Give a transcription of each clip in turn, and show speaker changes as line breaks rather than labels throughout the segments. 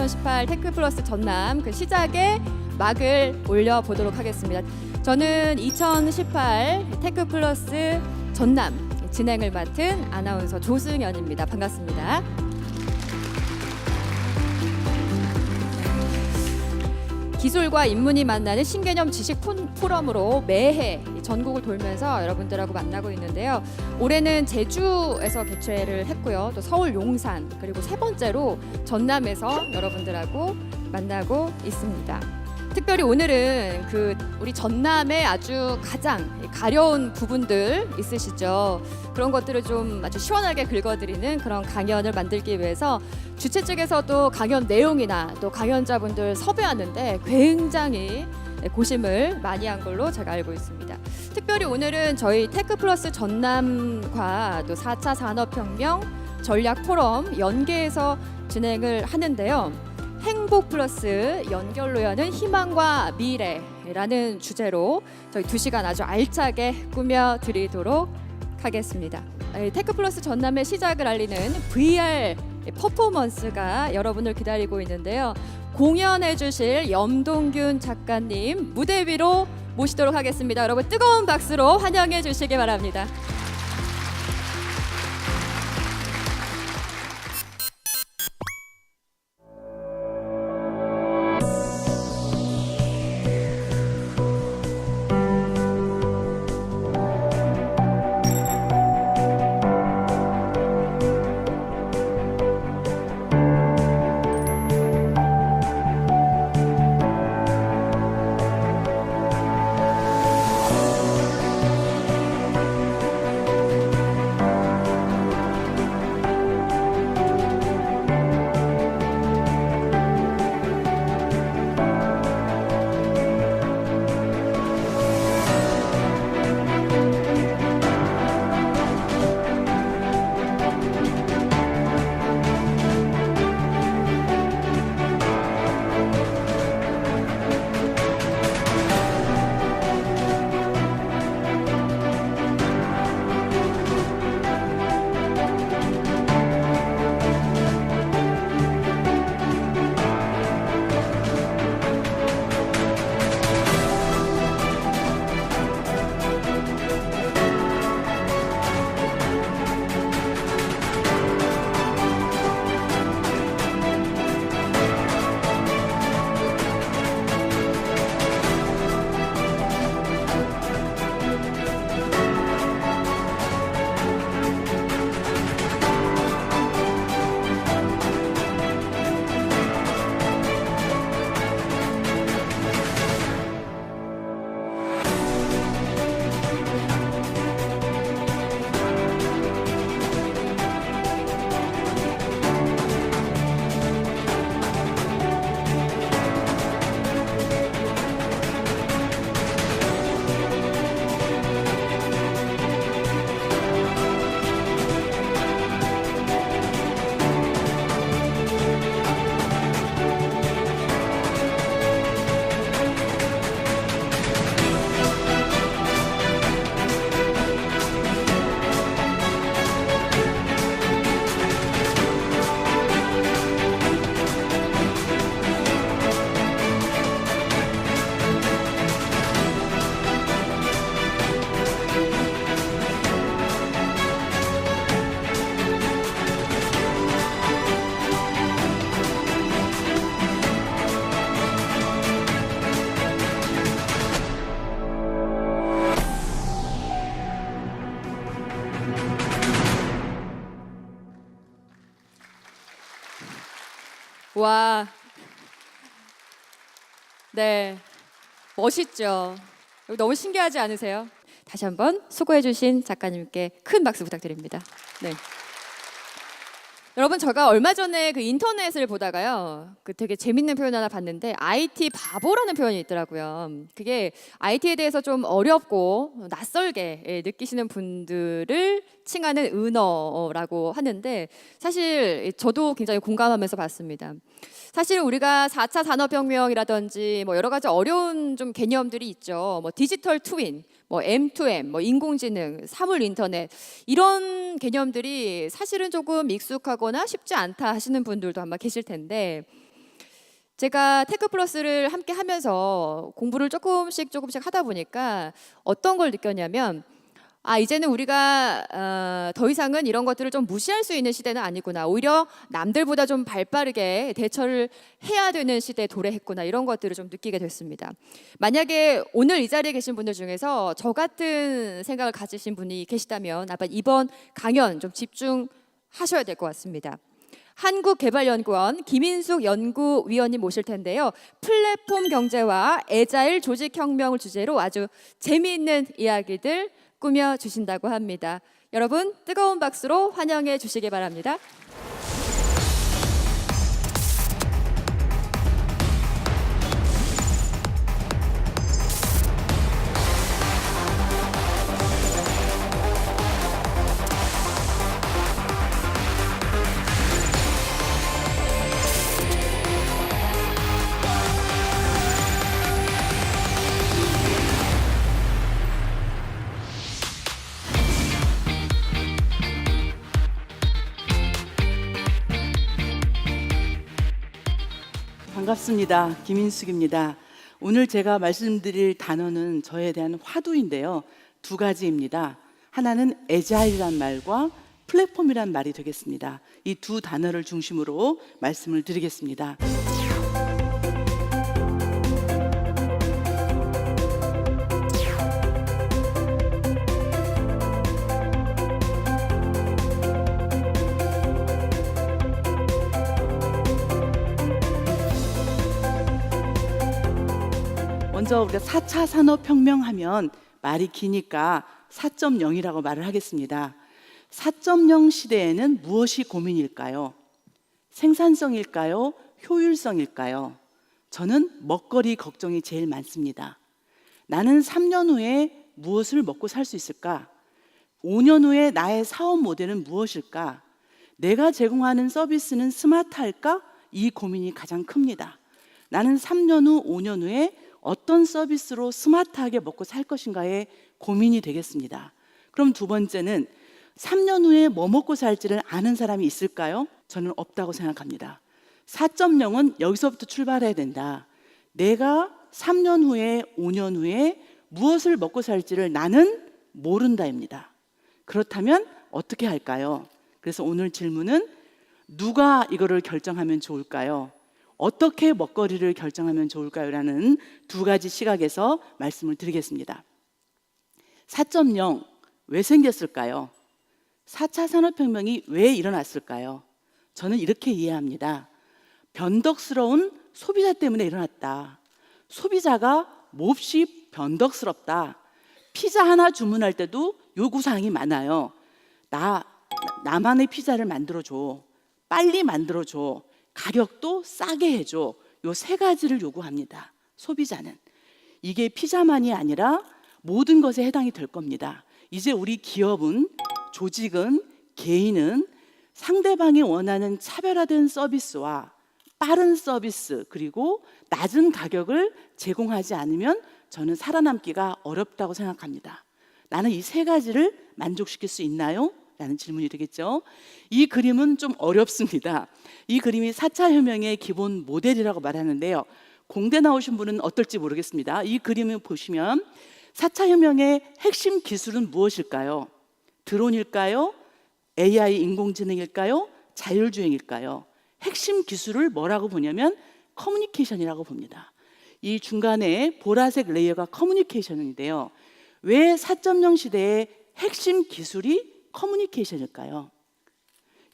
2018 테크플러스 전남 그 시작에 막을 올려보도록 하겠습니다. 저는 2018 테크플러스 전남 진행을 맡은 아나운서 조승연입니다. 반갑습니다. 기술과 인문이 만나는 신개념 지식 포럼으로 매해 전국을 돌면서 여러분들하고 만나고 있는데요. 올해는 제주에서 개최를 했고요. 또 서울 용산 그리고 세 번째로 전남에서 여러분들하고 만나고 있습니다. 특별히 오늘은 우리 전남의 아주 가장 가려운 부분들 있으시죠? 그런 것들을 좀 아주 시원하게 긁어드리는 그런 강연을 만들기 위해서 주최 측에서도 강연 내용이나 또 강연자분들 섭외하는데 굉장히 고심을 많이 한 걸로 제가 알고 있습니다. 특별히 오늘은 저희 테크플러스 전남과 또 4차 산업혁명 전략 포럼 연계해서 진행을 하는데요. 행복 플러스 연결로 여는 희망과 미래라는 주제로 저희 2시간 아주 알차게 꾸며드리도록 하겠습니다. 테크플러스 전남의 시작을 알리는 VR 퍼포먼스가 여러분을 기다리고 있는데요. 공연해 주실 염동균 작가님 무대 위로 모시도록 하겠습니다. 여러분 뜨거운 박수로 환영해 주시기 바랍니다. 와, 네, 멋있죠? 너무 신기하지 않으세요? 다시 한번 수고해주신 작가님께 큰 박수 부탁드립니다. 네. 여러분, 제가 얼마 전에 인터넷을 보다가요, 되게 재밌는 표현 하나 봤는데 IT 바보라는 표현이 있더라고요. 그게 IT에 대해서 좀 어렵고 낯설게 느끼시는 분들을 칭하는 은어라고 하는데 사실 저도 굉장히 공감하면서 봤습니다. 사실 우리가 4차 산업혁명이라든지 여러 가지 어려운 좀 개념들이 있죠. 디지털 트윈, M2M, 인공지능, 사물 인터넷 이런 개념들이 사실은 조금 익숙하거나 쉽지 않다 하시는 분들도 아마 계실 텐데 제가 테크플러스를 함께 하면서 공부를 조금씩 하다 보니까 어떤 걸 느꼈냐면 이제는 우리가 더 이상은 이런 것들을 좀 무시할 수 있는 시대는 아니구나. 오히려 남들보다 좀 발빠르게 대처를 해야 되는 시대에 도래했구나. 이런 것들을 좀 느끼게 됐습니다. 만약에 오늘 이 자리에 계신 분들 중에서 저 같은 생각을 가지신 분이 계시다면 아마 이번 강연 좀 집중하셔야 될 것 같습니다. 한국개발연구원 김인숙 연구위원님 모실 텐데요. 플랫폼 경제와 애자일 조직혁명을 주제로 아주 재미있는 이야기들 꾸며주신다고 합니다. 여러분 뜨거운 박수로 환영해 주시기 바랍니다.
반갑습니다. 김인숙입니다. 오늘 제가 말씀드릴 단어는 저에 대한 화두인데요. 두 가지입니다. 하나는 애자일이란 말과 플랫폼이란 말이 되겠습니다. 이 두 단어를 중심으로 말씀을 드리겠습니다. 먼저 우리가 4차 산업혁명 하면 말이 기니까 4.0이라고 말을 하겠습니다. 4.0 시대에는 무엇이 고민일까요? 생산성일까요? 효율성일까요? 저는 먹거리 걱정이 제일 많습니다. 나는 3년 후에 무엇을 먹고 살 수 있을까? 5년 후에 나의 사업 모델은 무엇일까? 내가 제공하는 서비스는 스마트할까? 이 고민이 가장 큽니다. 나는 3년 후, 5년 후에 어떤 서비스로 스마트하게 먹고 살 것인가에 고민이 되겠습니다. 그럼 두 번째는 3년 후에 뭐 먹고 살지를 아는 사람이 있을까요? 저는 없다고 생각합니다. 4.0은 여기서부터 출발해야 된다. 내가 3년 후에 5년 후에 무엇을 먹고 살지를 나는 모른다입니다. 그렇다면 어떻게 할까요? 그래서 오늘 질문은 누가 이거를 결정하면 좋을까요? 어떻게 먹거리를 결정하면 좋을까요? 라는 두 가지 시각에서 말씀을 드리겠습니다. 4.0 왜 생겼을까요? 4차 산업혁명이 왜 일어났을까요? 저는 이렇게 이해합니다. 변덕스러운 소비자 때문에 일어났다. 소비자가 몹시 변덕스럽다. 피자 하나 주문할 때도 요구사항이 많아요. 나만의 피자를 만들어줘. 빨리 만들어줘. 가격도 싸게 해줘. 요 세 가지를 요구합니다. 소비자는. 이게 피자만이 아니라 모든 것에 해당이 될 겁니다. 이제 우리 기업은, 조직은, 개인은 상대방이 원하는 차별화된 서비스와 빠른 서비스 그리고 낮은 가격을 제공하지 않으면 저는 살아남기가 어렵다고 생각합니다. 나는 이 세 가지를 만족시킬 수 있나요? 라는 질문이 되겠죠. 이 그림은 좀 어렵습니다. 이 그림이 4차 혁명의 기본 모델이라고 말하는데요. 공대 나오신 분은 어떨지 모르겠습니다. 이 그림을 보시면 4차 혁명의 핵심 기술은 무엇일까요? 드론일까요? AI 인공지능일까요? 자율주행일까요? 핵심 기술을 뭐라고 보냐면 커뮤니케이션이라고 봅니다. 이 중간에 보라색 레이어가 커뮤니케이션인데요. 왜 4.0 시대의 핵심 기술이 커뮤니케이션일까요?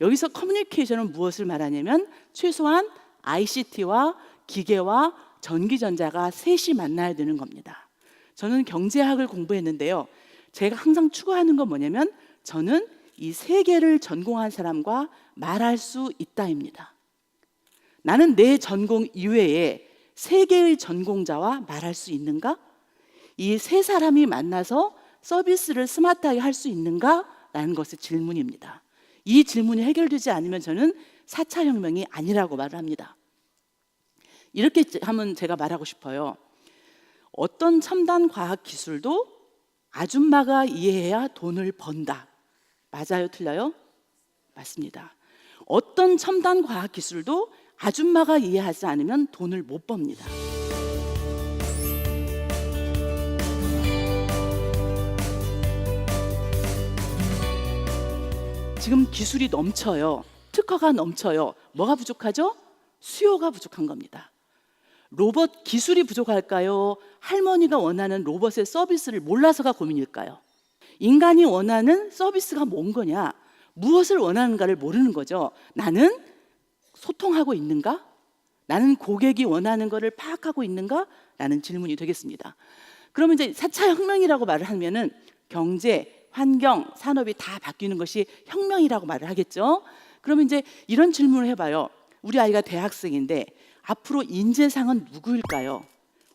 여기서 커뮤니케이션은 무엇을 말하냐면 최소한 ICT와 기계와 전기전자가 셋이 만나야 되는 겁니다. 저는 경제학을 공부했는데요. 제가 항상 추구하는 건 뭐냐면 저는 이 세 개를 전공한 사람과 말할 수 있다입니다. 나는 내 전공 이외에 세 개의 전공자와 말할 수 있는가? 이 세 사람이 만나서 서비스를 스마트하게 할 수 있는가? 라는 것이 질문입니다. 이 질문이 해결되지 않으면 저는 4차 혁명이 아니라고 말을 합니다. 이렇게 하면 제가 말하고 싶어요. 어떤 첨단 과학 기술도 아줌마가 이해해야 돈을 번다. 맞아요? 틀려요? 맞습니다. 어떤 첨단 과학 기술도 아줌마가 이해하지 않으면 돈을 못 법니다. 지금 기술이 넘쳐요. 특허가 넘쳐요. 뭐가 부족하죠? 수요가 부족한 겁니다. 로봇 기술이 부족할까요? 할머니가 원하는 로봇의 서비스를 몰라서가 고민일까요? 인간이 원하는 서비스가 뭔 거냐? 무엇을 원하는가를 모르는 거죠. 나는 소통하고 있는가? 나는 고객이 원하는 것을 파악하고 있는가? 라는 질문이 되겠습니다. 그러면 이제 4차 혁명이라고 말을 하면은 경제, 환경, 산업이 다 바뀌는 것이 혁명이라고 말을 하겠죠. 그러면 이제 이런 질문을 해봐요. 우리 아이가 대학생인데 앞으로 인재상은 누구일까요?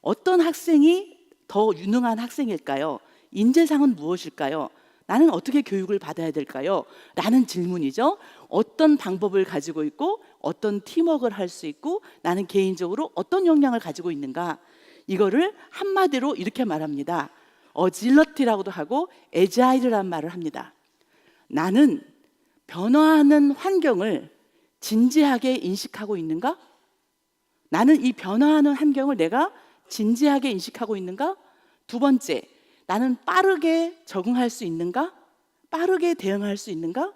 어떤 학생이 더 유능한 학생일까요? 인재상은 무엇일까요? 나는 어떻게 교육을 받아야 될까요? 라는 질문이죠. 어떤 방법을 가지고 있고 어떤 팀워크를 할 수 있고 나는 개인적으로 어떤 역량을 가지고 있는가? 이거를 한마디로 이렇게 말합니다. 어질러티라고도 하고 에자일이라는 말을 합니다. 나는 변화하는 환경을 진지하게 인식하고 있는가? 나는 이 변화하는 환경을 내가 진지하게 인식하고 있는가? 두 번째, 나는 빠르게 적응할 수 있는가? 빠르게 대응할 수 있는가?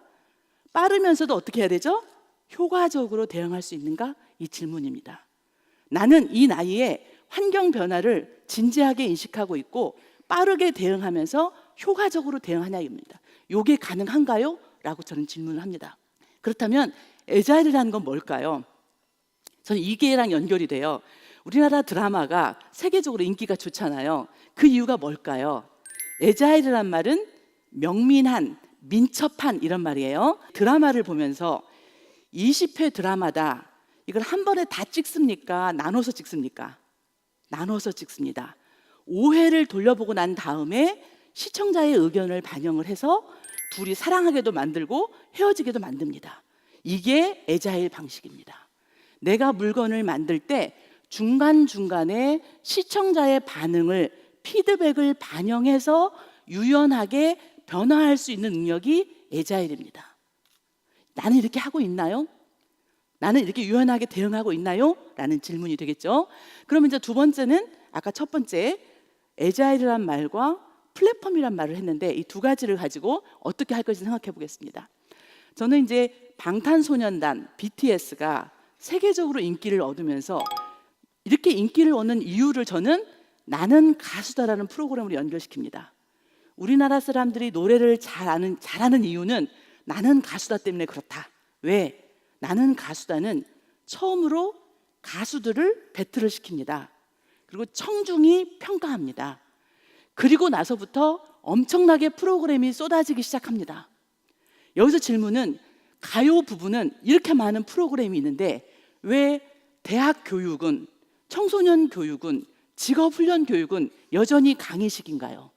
빠르면서도 어떻게 해야 되죠? 효과적으로 대응할 수 있는가? 이 질문입니다. 나는 이 나이에 환경 변화를 진지하게 인식하고 있고 빠르게 대응하면서 효과적으로 대응하냐입니다. 이게 가능한가요? 라고 저는 질문을 합니다. 그렇다면 에자일이라는 건 뭘까요? 저는 이게랑 연결이 돼요. 우리나라 드라마가 세계적으로 인기가 좋잖아요. 그 이유가 뭘까요? 에자일이란 말은 명민한, 민첩한 이런 말이에요. 드라마를 보면서 20회 드라마다 이걸 한 번에 다 찍습니까? 나눠서 찍습니까? 나눠서 찍습니다. 5회를 돌려보고 난 다음에 시청자의 의견을 반영을 해서 둘이 사랑하게도 만들고 헤어지게도 만듭니다. 이게 에자일 방식입니다. 내가 물건을 만들 때 중간중간에 시청자의 반응을 피드백을 반영해서 유연하게 변화할 수 있는 능력이 에자일입니다. 나는 이렇게 하고 있나요? 나는 이렇게 유연하게 대응하고 있나요? 라는 질문이 되겠죠. 그러면 이제 두 번째는 아까 첫 번째 에자일이란 말과 플랫폼이란 말을 했는데 이 두 가지를 가지고 어떻게 할 것인지 생각해 보겠습니다. 저는 이제 방탄소년단 BTS가 세계적으로 인기를 얻으면서 이렇게 인기를 얻는 이유를 저는 나는 가수다라는 프로그램으로 연결시킵니다. 우리나라 사람들이 노래를 잘하는 이유는 나는 가수다 때문에 그렇다. 왜? 나는 가수다는 처음으로 가수들을 배틀을 시킵니다. 그리고 청중이 평가합니다. 그리고 나서부터 엄청나게 프로그램이 쏟아지기 시작합니다. 여기서 질문은 가요 부분은 이렇게 많은 프로그램이 있는데 왜 대학 교육은, 청소년 교육은, 직업훈련 교육은 여전히 강의식인가요?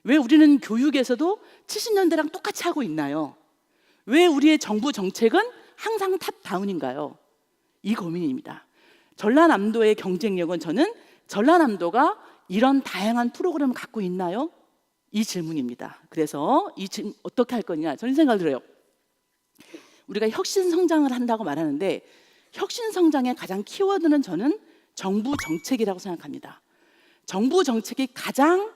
왜 우리는 교육에서도 70년대랑 똑같이 하고 있나요? 왜 우리의 정부 정책은 항상 탑다운인가요? 이 고민입니다. 전라남도의 경쟁력은 저는 전라남도가 이런 다양한 프로그램을 갖고 있나요? 이 질문입니다. 그래서 이 질문 어떻게 할 거냐 저는 생각을 들어요. 우리가 혁신 성장을 한다고 말하는데 혁신 성장의 가장 키워드는 저는 정부 정책이라고 생각합니다. 정부 정책이 가장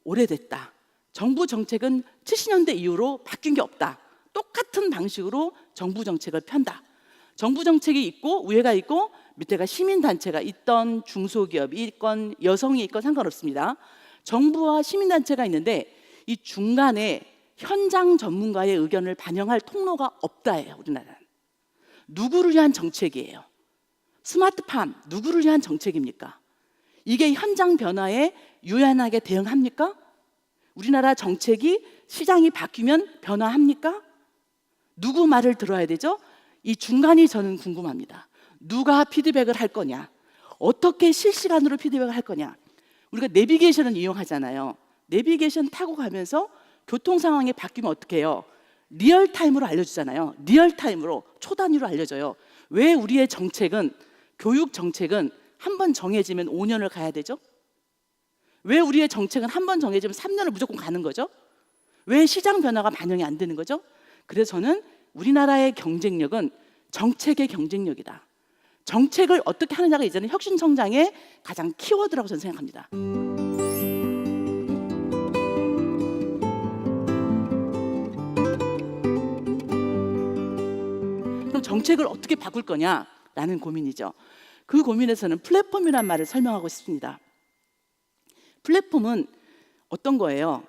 오래됐다. 정부 정책은 70년대 이후로 바뀐 게 없다. 똑같은 방식으로 정부 정책을 편다. 정부 정책이 있고 위에가 있고 밑에가 시민단체가 있던 중소기업이 있건 여성이 있건 상관없습니다. 정부와 시민단체가 있는데 이 중간에 현장 전문가의 의견을 반영할 통로가 없다예요. 우리나라는. 누구를 위한 정책이에요? 스마트팜 누구를 위한 정책입니까? 이게 현장 변화에 유연하게 대응합니까? 우리나라 정책이 시장이 바뀌면 변화합니까? 누구 말을 들어야 되죠? 이 중간이 저는 궁금합니다. 누가 피드백을 할 거냐? 어떻게 실시간으로 피드백을 할 거냐? 우리가 내비게이션을 이용하잖아요. 내비게이션 타고 가면서 교통 상황이 바뀌면 어떻게 해요? 리얼타임으로 알려주잖아요. 리얼타임으로 초단위로 알려줘요. 왜 우리의 정책은, 교육 정책은 한 번 정해지면 5년을 가야 되죠? 왜 우리의 정책은 한 번 정해지면 3년을 무조건 가는 거죠? 왜 시장 변화가 반영이 안 되는 거죠? 그래서 저는 우리나라의 경쟁력은 정책의 경쟁력이다. 정책을 어떻게 하느냐가 이제는 혁신 성장의 가장 키워드라고 저는 생각합니다. 그럼 정책을 어떻게 바꿀 거냐라는 고민이죠. 그 고민에서는 플랫폼이란 말을 설명하고 싶습니다. 플랫폼은 어떤 거예요?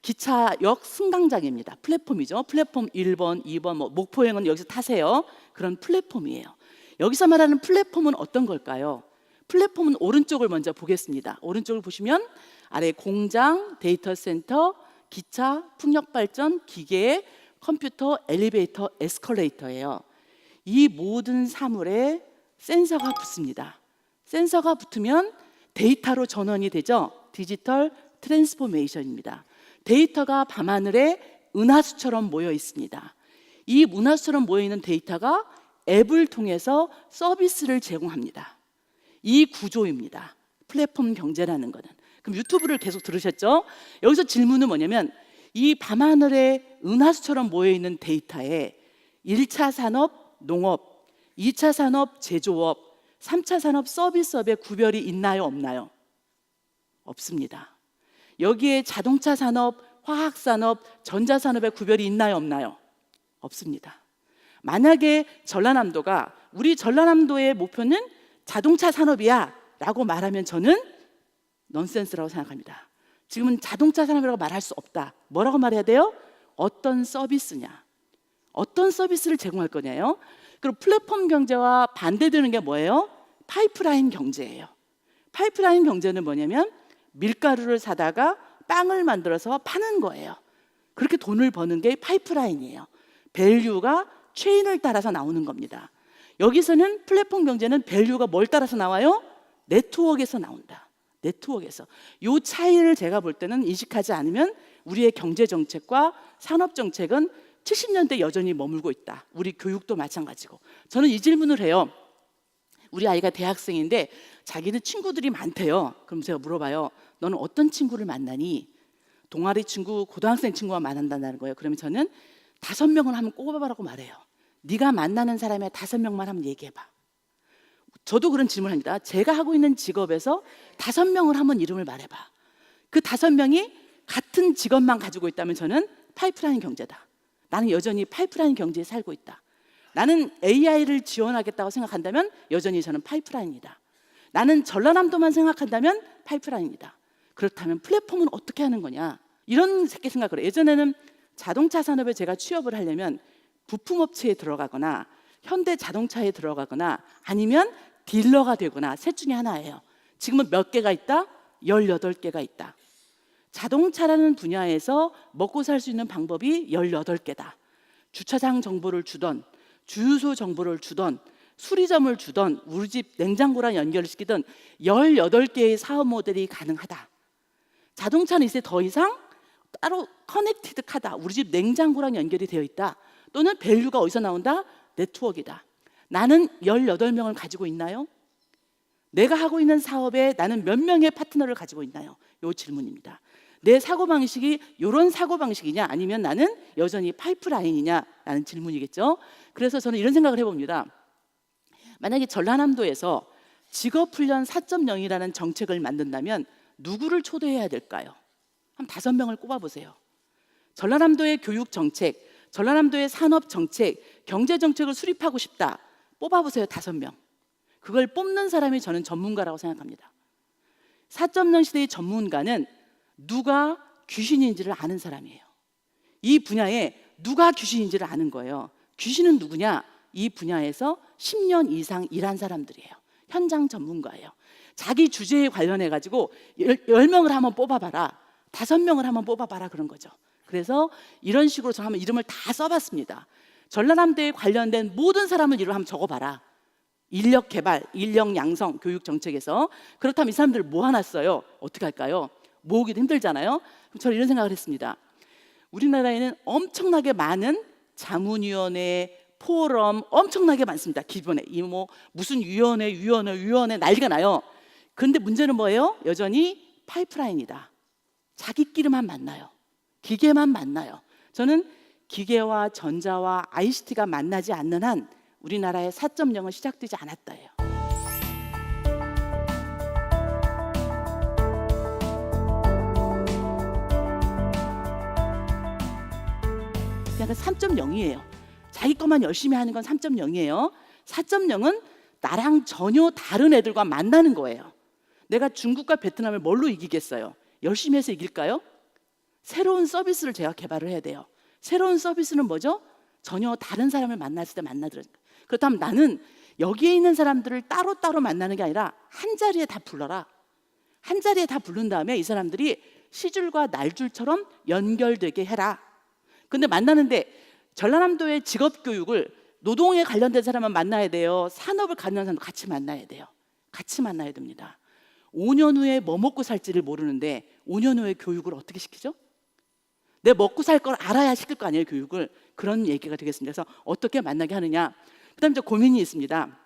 기차역 승강장입니다. 플랫폼이죠. 플랫폼 1번, 2번, 목포행은 여기서 타세요. 그런 플랫폼이에요. 여기서 말하는 플랫폼은 어떤 걸까요? 플랫폼은 오른쪽을 먼저 보겠습니다. 오른쪽을 보시면 아래 공장, 데이터 센터, 기차, 풍력발전, 기계, 컴퓨터, 엘리베이터, 에스컬레이터예요. 이 모든 사물에 센서가 붙습니다. 센서가 붙으면 데이터로 전환이 되죠. 디지털 트랜스포메이션입니다. 데이터가 밤하늘에 은하수처럼 모여 있습니다. 이 은하수처럼 모여 있는 데이터가 앱을 통해서 서비스를 제공합니다. 이 구조입니다. 플랫폼 경제라는 거는. 그럼 유튜브를 계속 들으셨죠? 여기서 질문은 뭐냐면 이 밤하늘에 은하수처럼 모여 있는 데이터에 1차 산업 농업, 2차 산업 제조업, 3차 산업 서비스업의 구별이 있나요, 없나요? 없습니다. 여기에 자동차 산업, 화학 산업, 전자 산업의 구별이 있나요, 없나요? 없습니다. 만약에 전라남도가 우리 전라남도의 목표는 자동차 산업이야 라고 말하면 저는 넌센스라고 생각합니다. 지금은 자동차 산업이라고 말할 수 없다. 뭐라고 말해야 돼요? 어떤 서비스냐, 어떤 서비스를 제공할 거냐요. 그리고 플랫폼 경제와 반대되는 게 뭐예요? 파이프라인 경제예요. 파이프라인 경제는 뭐냐면 밀가루를 사다가 빵을 만들어서 파는 거예요. 그렇게 돈을 버는 게 파이프라인이에요. 밸류가 체인을 따라서 나오는 겁니다. 여기서는 플랫폼 경제는 밸류가 뭘 따라서 나와요? 네트워크에서 나온다. 네트워크에서. 이 차이를 제가 볼 때는 인식하지 않으면 우리의 경제 정책과 산업 정책은 70년대 여전히 머물고 있다. 우리 교육도 마찬가지고. 저는 이 질문을 해요. 우리 아이가 대학생인데 자기는 친구들이 많대요. 그럼 제가 물어봐요. 너는 어떤 친구를 만나니? 동아리 친구, 고등학생 친구와 만난다는 거예요. 그러면 저는 5명을 한번 꼽아봐라고 말해요. 네가 만나는 사람의 5명만 한번 얘기해봐. 저도 그런 질문을 합니다. 제가 하고 있는 직업에서 5명을 한번 이름을 말해봐. 그 5명이 같은 직업만 가지고 있다면 저는 파이프라인 경제다. 나는 여전히 파이프라인 경제에 살고 있다. 나는 AI를 지원하겠다고 생각한다면 여전히 저는 파이프라인이다. 나는 전라남도만 생각한다면 파이프라인이다. 그렇다면 플랫폼은 어떻게 하는 거냐? 이런 생각을 해요. 예전에는 자동차 산업에 제가 취업을 하려면 부품업체에 들어가거나 현대 자동차에 들어가거나 아니면 딜러가 되거나 셋 중에 하나예요. 지금은 몇 개가 있다? 18개가 있다. 자동차라는 분야에서 먹고 살 수 있는 방법이 18개다. 주차장 정보를 주던, 주유소 정보를 주던, 수리점을 주던, 우리 집 냉장고랑 연결시키던 18개의 사업 모델이 가능하다. 자동차는 이제 더 이상 따로 커넥티드 카다. 우리 집 냉장고랑 연결이 되어 있다. 또는 밸류가 어디서 나온다? 네트워크이다. 나는 18명을 가지고 있나요? 내가 하고 있는 사업에 나는 몇 명의 파트너를 가지고 있나요? 이 질문입니다. 내 사고방식이 이런 사고방식이냐 아니면 나는 여전히 파이프라인이냐라는 질문이겠죠. 그래서 저는 이런 생각을 해봅니다. 만약에 전라남도에서 직업훈련 4.0이라는 정책을 만든다면 누구를 초대해야 될까요? 한 5명을 꼽아보세요. 전라남도의 교육 정책, 전라남도의 산업 정책, 경제 정책을 수립하고 싶다. 뽑아보세요. 5명. 그걸 뽑는 사람이 저는 전문가라고 생각합니다. 4.0 시대의 전문가는 누가 귀신인지를 아는 사람이에요. 이 분야에 누가 귀신인지를 아는 거예요. 귀신은 누구냐? 이 분야에서 10년 이상 일한 사람들이에요. 현장 전문가예요. 자기 주제에 관련해 가지고 10명을 한번 뽑아봐라, 5명을 한번 뽑아봐라 그런 거죠. 그래서 이런 식으로 저는 한번 이름을 다 써봤습니다. 전라남도에 관련된 모든 사람을 이름 한번 적어봐라. 인력 개발, 인력 양성, 교육 정책에서. 그렇다면 이 사람들 뭐 하나 써요? 어떻게 할까요? 모으기도 힘들잖아요. 그럼 저는 이런 생각을 했습니다. 우리나라에는 엄청나게 많은 자문위원회, 포럼 엄청나게 많습니다. 기본에 이 뭐 무슨 위원회 난리가 나요. 근데 문제는 뭐예요? 여전히 파이프라인이다. 자기끼리만 만나요. 기계만 만나요. 저는 기계와 전자와 ICT가 만나지 않는 한 우리나라의 4.0은 시작되지 않았다예요. 그냥 3.0이에요. 자기 것만 열심히 하는 건 3.0이에요. 4.0은 나랑 전혀 다른 애들과 만나는 거예요. 내가 중국과 베트남을 뭘로 이기겠어요? 열심히 해서 이길까요? 새로운 서비스를 제가 개발을 해야 돼요. 새로운 서비스는 뭐죠? 전혀 다른 사람을 만났을 때 만나더라고요. 그렇다면 나는 여기에 있는 사람들을 따로따로 만나는 게 아니라 한 자리에 다 불러라. 한 자리에 다 부른 다음에 이 사람들이 시줄과 날줄처럼 연결되게 해라. 근데 만나는데 전라남도의 직업교육을 노동에 관련된 사람만 만나야 돼요? 산업을 관련된 사람 같이 만나야 돼요? 같이 만나야 됩니다. 5년 후에 뭐 먹고 살지를 모르는데 5년 후에 교육을 어떻게 시키죠? 내 먹고 살 걸 알아야 시킬 거 아니에요, 교육을. 그런 얘기가 되겠습니다. 그래서 어떻게 만나게 하느냐. 그다음에 이제 고민이 있습니다.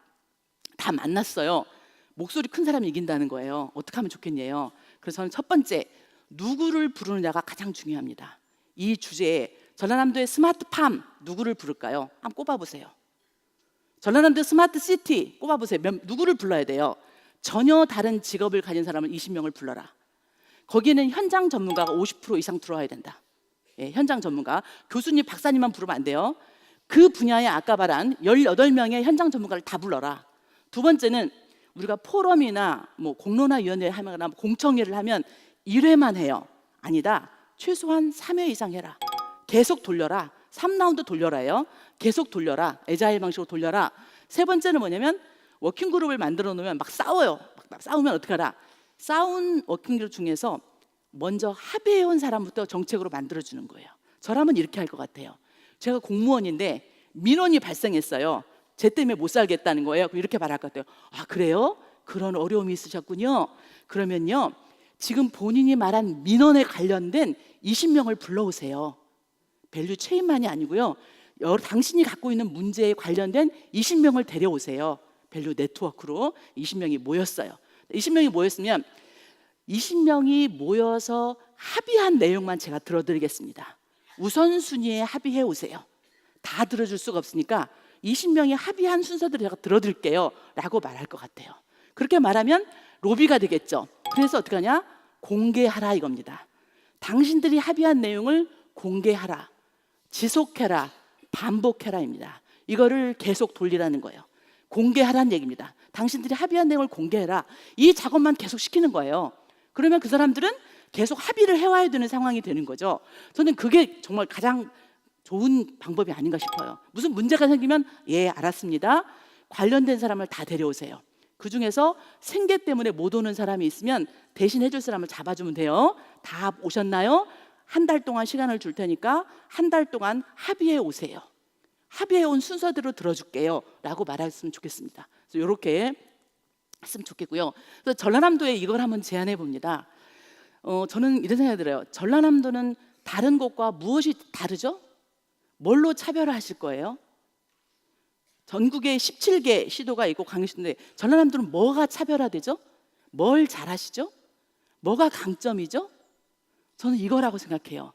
다 만났어요. 목소리 큰 사람이 이긴다는 거예요. 어떻게 하면 좋겠냐요. 그래서 저는 첫 번째, 누구를 부르느냐가 가장 중요합니다. 이 주제에 전라남도의 스마트팜 누구를 부를까요? 한번 꼽아보세요. 전라남도 스마트시티 꼽아보세요. 누구를 불러야 돼요? 전혀 다른 직업을 가진 사람을 20명을 불러라. 거기에는 현장 전문가가 50% 이상 들어와야 된다. 예, 현장 전문가. 교수님, 박사님만 부르면 안 돼요. 그 분야에 아까 말한 18명의 현장 전문가를 다 불러라. 두 번째는 우리가 포럼이나 뭐 공론화위원회 하거나 공청회를 하면 1회만 해요. 아니다. 최소한 3회 이상 해라. 계속 돌려라. 3라운드 돌려라요. 계속 돌려라. 애자일 방식으로 돌려라. 세 번째는 뭐냐면 워킹그룹을 만들어 놓으면 막 싸워요. 막 싸우면 어떻게 하라. 싸운 워킹그룹 중에서 먼저 합의해온 사람부터 정책으로 만들어주는 거예요. 저라면 이렇게 할 것 같아요. 제가 공무원인데 민원이 발생했어요. 쟤 때문에 못 살겠다는 거예요. 그럼 이렇게 말할 것 같아요. 아, 그래요? 그런 어려움이 있으셨군요. 그러면요, 지금 본인이 말한 민원에 관련된 20명을 불러오세요. 밸류 체인만이 아니고요, 당신이 갖고 있는 문제에 관련된 20명을 데려오세요. 밸류 네트워크로 20명이 모였어요. 20명이 모였으면 20명이 모여서 합의한 내용만 제가 들어드리겠습니다. 우선순위에 합의해 오세요. 다 들어줄 수가 없으니까 20명이 합의한 순서대로 제가 들어드릴게요 라고 말할 것 같아요. 그렇게 말하면 로비가 되겠죠. 그래서 어떻게 하냐? 공개하라 이겁니다. 당신들이 합의한 내용을 공개하라, 지속해라, 반복해라입니다. 이거를 계속 돌리라는 거예요. 공개하라는 얘기입니다. 당신들이 합의한 내용을 공개해라. 이 작업만 계속 시키는 거예요. 그러면 그 사람들은 계속 합의를 해와야 되는 상황이 되는 거죠. 저는 그게 정말 가장 좋은 방법이 아닌가 싶어요. 무슨 문제가 생기면 예, 알았습니다. 관련된 사람을 다 데려오세요. 그중에서 생계 때문에 못 오는 사람이 있으면 대신 해줄 사람을 잡아주면 돼요. 다 오셨나요? 한 달 동안 시간을 줄 테니까 한 달 동안 합의해 오세요. 합의해 온 순서대로 들어줄게요 라고 말했으면 좋겠습니다. 그래서 이렇게 했으면 좋겠고요. 그래서 전라남도에 이걸 한번 제안해 봅니다. 저는 이런 생각이 들어요. 전라남도는 다른 곳과 무엇이 다르죠? 뭘로 차별화하실 거예요? 전국에 17개 시도가 있고 강시도인데 전라남도는 뭐가 차별화되죠? 뭘 잘하시죠? 뭐가 강점이죠? 저는 이거라고 생각해요.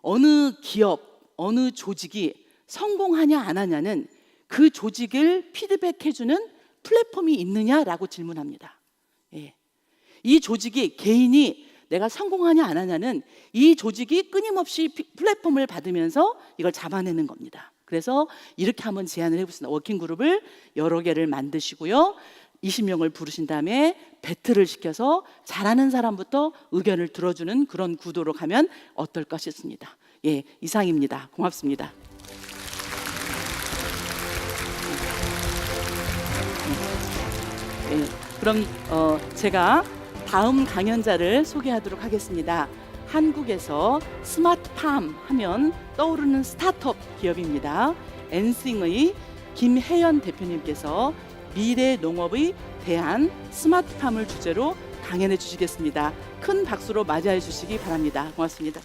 어느 기업, 어느 조직이 성공하냐 안 하냐는 그 조직을 피드백해주는 플랫폼이 있느냐라고 질문합니다. 예. 이 조직이, 개인이 내가 성공하냐 안 하냐는 이 조직이 끊임없이 플랫폼을 받으면서 이걸 잡아내는 겁니다. 그래서 이렇게 한번 제안을 해보겠습니다. 워킹그룹을 여러 개를 만드시고요, 20명을 부르신 다음에 배틀을 시켜서 잘하는 사람부터 의견을 들어주는 그런 구도로 가면 어떨까 싶습니다. 예, 이상입니다. 고맙습니다. 예, 그럼 제가 다음 강연자를 소개하도록 하겠습니다. 한국에서 스마트팜 하면 떠오르는 스타트업 기업입니다. 엔싱의 김혜연 대표님께서 미래 농업의 대안 스마트팜을 주제로 강연해 주시겠습니다. 큰 박수로 맞이해 주시기 바랍니다. 고맙습니다.